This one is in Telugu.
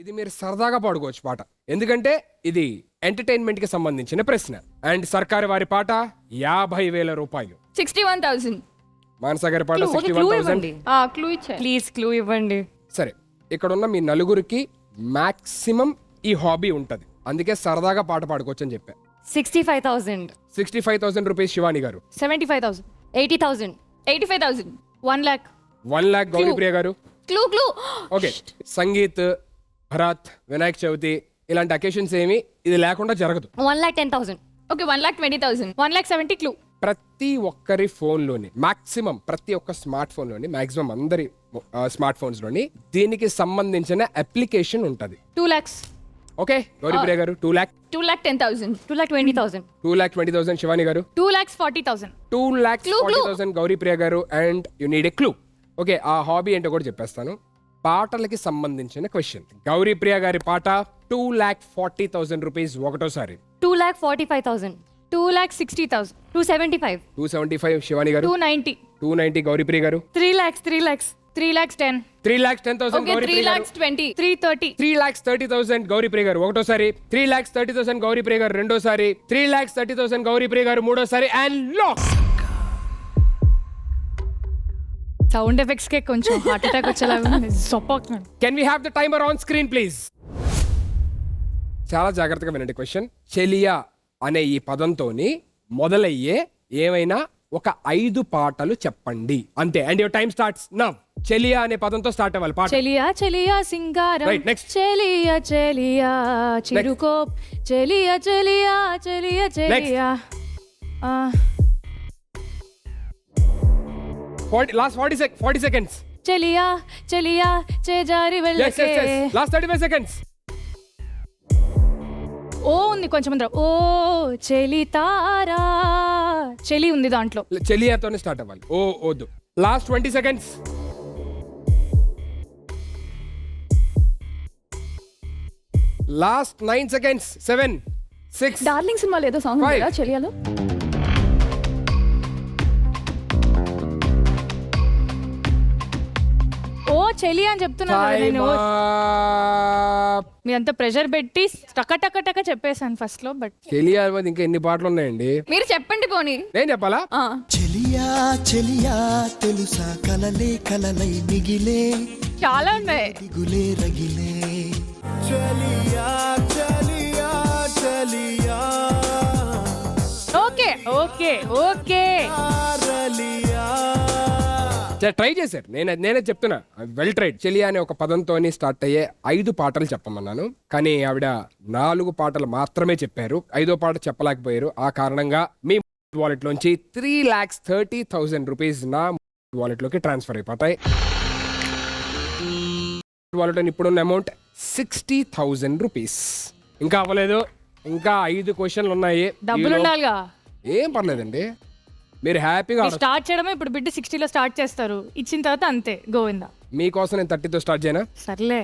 ఇది మీరు సరదాగా పాడుకోవచ్చు పాట, ఎందుకంటే ఇది ఎంటర్టైన్మెంట్ కి సంబంధించిన ప్రశ్న. అండ్ సర్కారు వారి పాట 50,000 రూపాయలు. 61,000. మానస గారి పాట క్లూ 61,000. క్లూ ఇచ్చా. ప్లీజ్ క్లూ ఇవ్వండి. సరే, ఇక్కడ ఉన్న మీ నలుగురికి మాక్సిమం ఈ హాబీ ఉంటది, అందుకే సరదాగా పాట పాడుకోవచ్చు అని చెప్పా. 65,000. 65,000 రూపీస్ శివాని గారు. 75,000. 80,000. 85,000. 1 lakh. 1 lakh గౌరీప్రియ గారు. క్లూ. ఓకే, సంగీత్, భరత్, వినాయక చవితి ఇలాంటి అకేషన్స్ ఏమి ఇది లేకుండా జరగదు. 1,10,000. ఓకే, 1,20,000. 1,70,000. క్లూ. ప్రతి ఒక్కరి ఫోన్లోని మాక్సిమం, ప్రతి ఒక్క స్మార్ట్ ఫోన్లోని మాక్సిమం అందరి స్మార్ట్ ఫోన్స్లోని దీనికి సంబంధించిన అప్లికేషన్ ఉంటుంది. 2 lakhs. ఓకే గౌరీప్రియ గారు. 2 lakh. 2,10,000. 2,20,000. 2,20,000 శివాని గారు. 2,40,000. 2,40,000 గౌరీప్రియ గారు. And you need a clue. Okay, ఆ హాబీ ఏంటో కూడా చెప్పేస్తాను. పాటలకి సంబంధించిన క్వశ్చన్. గౌరీప్రియ గారి పాట 2,40,000 రూపీస్ ఒకటోసారి. 2,45,000. 2,60,000. 275. 275 శివాని గారు. 290. 290 గౌరీప్రియ గారు. 3 lakhs. 3,10,000. 3,10,000 ఓకే, గౌరీప్రియ గారు. 3,20,000. 330. 3,30,000 గౌరీప్రియ గారు ఒకటోసారి. 3,30,000 గౌరీప్రియ గారు రెండోసారి. 3,30,000 గౌరీప్రియ గారు మూడోసారి. And lock. సౌండ్ ఎఫెక్ట్స్ కే కొంచెం హార్ట్ అటాక్ వచ్చేలాగా సొప్పొస్తున్నాడు. Can we have the timer on screen please? చాలా జాగ్రత్తగా వినండి క్వశ్చన్. చెలియా అనే ఈ పదంతోని మొదలయ్యే ఏమైనా ఒక 5 పాటలు చెప్పండి అంతే. And your time starts now. చెలియా అనే పదంతో స్టార్ట్ అవ్వాలి పాట. చెలియా చెలియా సింగారం. Right, next. చెలియా చెలియా చిరుకోప్. చెలియా చెలియా చెలియా చెలియా. Last 40 seconds. చెలియా చెలియా చేజారి Yes, వెళ్ళకే. yes, yes. Last 35 seconds. ఓ ఉంది కొంచెం ముందర. ఓ చెలి తారా. చెలి ఉంది దాంట్లో. చెలియాతోనే స్టార్ట్ అవ్వాలి. ఓ వద్దు. Last 20 seconds. Last 9 seconds. 7 6 darling సినిమాలో ఏదో సాంగ్ ఉంది 5. కదా చెలియాలో. ఓ చెలి అని చెప్తున్నా కదా Time నేను. up. మీ అంత ప్రెషర్ పెట్టి టక టక టక చెప్పేశాను ఫస్ట్ లో. బట్ చెలియా మీద ఇంకా ఎన్ని పాటలు ఉన్నాయండి? మీరు చెప్పండి పోనీ. నేను చెప్పాలా? చెలియా చెలియా తెలుసా కలలే కలలై మిగిలే చాలా ఉన్నాయి. దిగులే రగిలే చెలియా చెలియా చెలియా ఓకే ఓకే ఓకే. రలియా ట్రై చేశారు. నేనే చెప్తున్నా, వెల్ ట్రైడ్. చెలియా అనే ఒక పదంతో స్టార్ట్ అయ్యే 5 పాటలు చెప్పమన్నాను, కానీ ఆవిడ 4 పాటలు మాత్రమే చెప్పారు. 5వ పాట చెప్పలేకపోయారు. ఆ కారణంగా మీ వాలెట్ లోంచి 3,30,000 రూపీస్ నా వాలెట్ లోకి ట్రాన్స్ఫర్ అయిపోతాయి. వాలెట్ లో ఇప్పుడున్న అమౌంట్ 60,000 రూపీస్. ఇంకా అవ్వలేదు, ఇంకా 5 క్వశ్చన్లు ఉన్నాయి. డబ్బులు ఉండాలిగా. ఏం పర్లేదండి, మీరు హ్యాపీగా స్టార్ట్ చేయడమే. ఇప్పుడు బిడ్డ 60లో స్టార్ట్ చేస్తారు, ఇచ్చిన తర్వాత అంతే గోవిందా. మీకోసం నేను 30తో స్టార్ట్ చేయనా? సర్లే.